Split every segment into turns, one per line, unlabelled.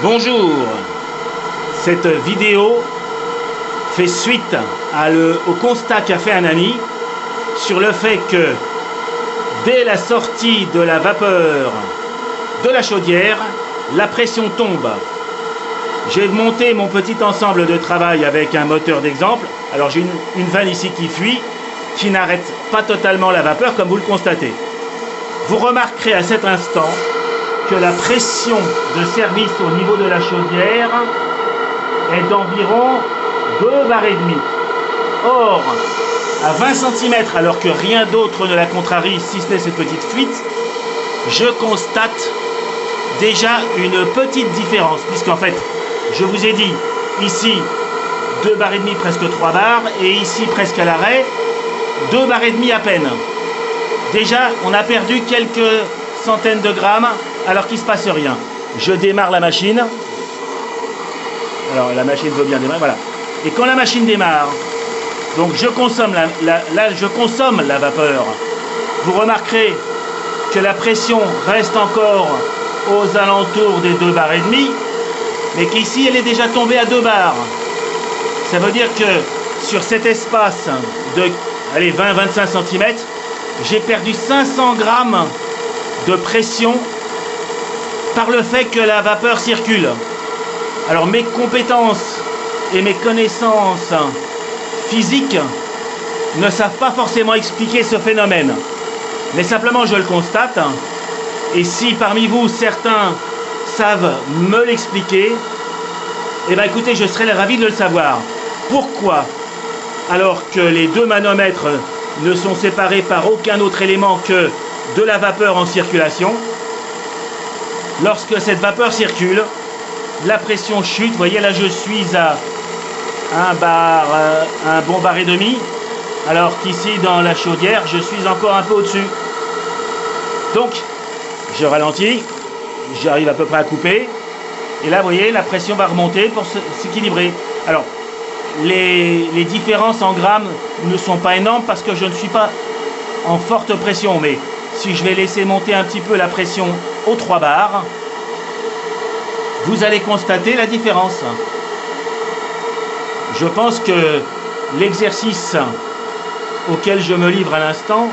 Bonjour, cette vidéo fait suite au constat qu'a fait un ami sur le fait que dès la sortie de la vapeur de la chaudière, la pression tombe. J'ai monté mon petit ensemble de travail avec un moteur d'exemple. Alors j'ai une vanne ici qui fuit, qui n'arrête pas totalement la vapeur comme vous le constatez. Vous remarquerez à cet instant que la pression de service au niveau de la chaudière est d'environ 2 bars et demi. Or, à 20 cm, alors que rien d'autre ne la contrarie, si ce n'est cette petite fuite, je constate déjà une petite différence, puisqu'en fait, je vous ai dit, ici, 2 bars et demi, presque 3 bars, et ici, presque à l'arrêt, 2 bars et demi à peine. Déjà, on a perdu quelques centaines de grammes, alors qu'il ne se passe rien. Je démarre la machine. Alors, la machine veut bien démarrer, voilà. Et quand la machine démarre, donc je consomme je consomme la vapeur. Vous remarquerez que la pression reste encore aux alentours des 2 bars et demi, mais qu'ici, elle est déjà tombée à 2 bars. Ça veut dire que sur cet espace de, allez, 20-25 cm, j'ai perdu 500 grammes de pression par le fait que la vapeur circule. Alors mes compétences et mes connaissances physiques ne savent pas forcément expliquer ce phénomène, mais simplement je le constate, et si parmi vous certains savent me l'expliquer, eh bien écoutez, je serais ravi de le savoir. Pourquoi, alors que les deux manomètres ne sont séparés par aucun autre élément que de la vapeur en circulation, lorsque cette vapeur circule, la pression chute. Vous voyez, là je suis à un bon bar et demi, alors qu'ici dans la chaudière je suis encore un peu au-dessus. Donc je ralentis, j'arrive à peu près à couper, et là vous voyez, la pression va remonter pour s'équilibrer. Alors les différences en grammes ne sont pas énormes parce que je ne suis pas en forte pression, mais si je vais laisser monter un petit peu la pression aux 3 bars, vous allez constater la différence. Je pense que l'exercice auquel je me livre à l'instant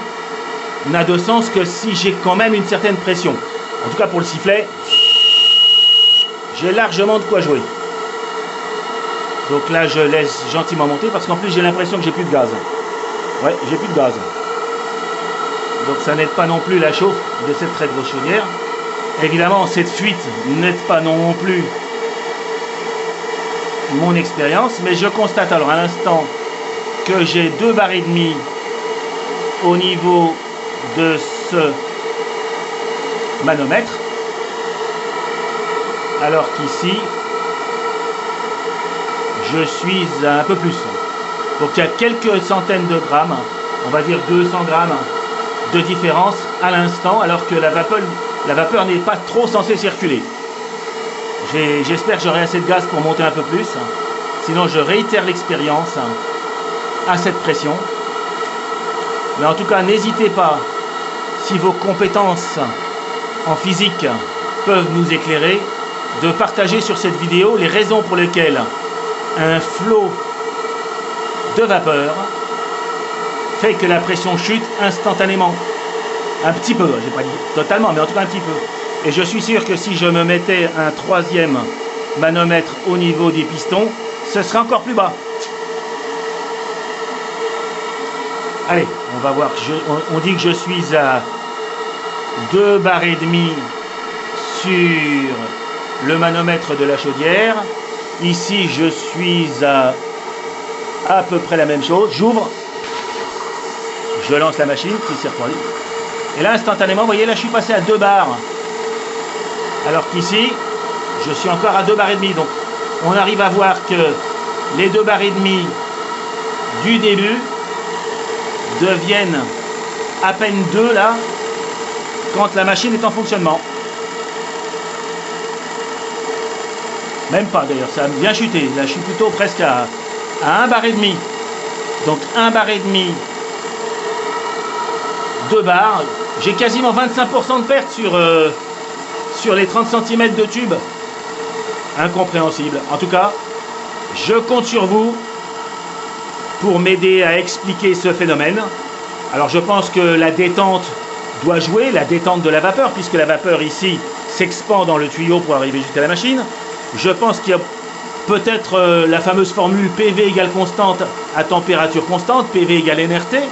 n'a de sens que si j'ai quand même une certaine pression. En tout cas pour le sifflet, j'ai largement de quoi jouer. Donc là je laisse gentiment monter parce qu'en plus j'ai l'impression que j'ai plus de gaz. Ouais, j'ai plus de gaz. Donc ça n'aide pas non plus la chauffe de cette très grosse chaudière. Évidemment, cette fuite n'aide pas non plus mon expérience, mais je constate alors à l'instant que j'ai 2 bars et demi au niveau de ce manomètre, alors qu'ici je suis à un peu plus. Donc il y a quelques centaines de grammes, on va dire 200 grammes de différence à l'instant, alors que la vapeur n'est pas trop censée circuler. J'espère que j'aurai assez de gaz pour monter un peu plus, sinon je réitère l'expérience à cette pression. Mais en tout cas, n'hésitez pas, si vos compétences en physique peuvent nous éclairer, de partager sur cette vidéo les raisons pour lesquelles un flot de vapeur fait que la pression chute instantanément. Un petit peu, j'ai pas dit totalement, mais en tout cas un petit peu. Et je suis sûr que si je me mettais un 3e manomètre au niveau des pistons, ce serait encore plus bas. Allez, on va voir. On dit que je suis à 2 bars et demi sur le manomètre de la chaudière. Ici, je suis à peu près la même chose. J'ouvre. Je lance la machine qui s'est refroidie. Et là, instantanément, vous voyez, là, je suis passé à 2 bars. Alors qu'ici, je suis encore à 2 bars et demi. Donc, on arrive à voir que les 2 bars et demi du début deviennent à peine 2 là, quand la machine est en fonctionnement. Même pas d'ailleurs, ça a bien chuté. Là, je suis plutôt presque à 1 bar et demi. Donc, 1 bar et demi, 2 bars. J'ai quasiment 25% de perte sur les 30 cm de tube. incompréhensible. En tout cas, je compte sur vous pour m'aider à expliquer ce phénomène. Alors je pense que la détente doit jouer, la détente de la vapeur, puisque la vapeur ici s'expand dans le tuyau pour arriver jusqu'à la machine. Je pense qu'il y a peut-être la fameuse formule PV égale constante à température constante, PV égale NRT.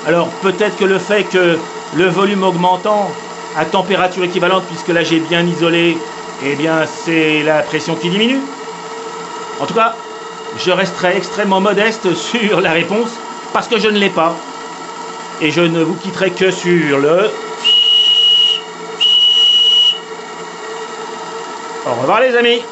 Alors peut-être que le fait que le volume augmentant à température équivalente, puisque là j'ai bien isolé, eh bien c'est la pression qui diminue. En tout cas, je resterai extrêmement modeste sur la réponse, parce que je ne l'ai pas. Et je ne vous quitterai que sur le... Au revoir les amis.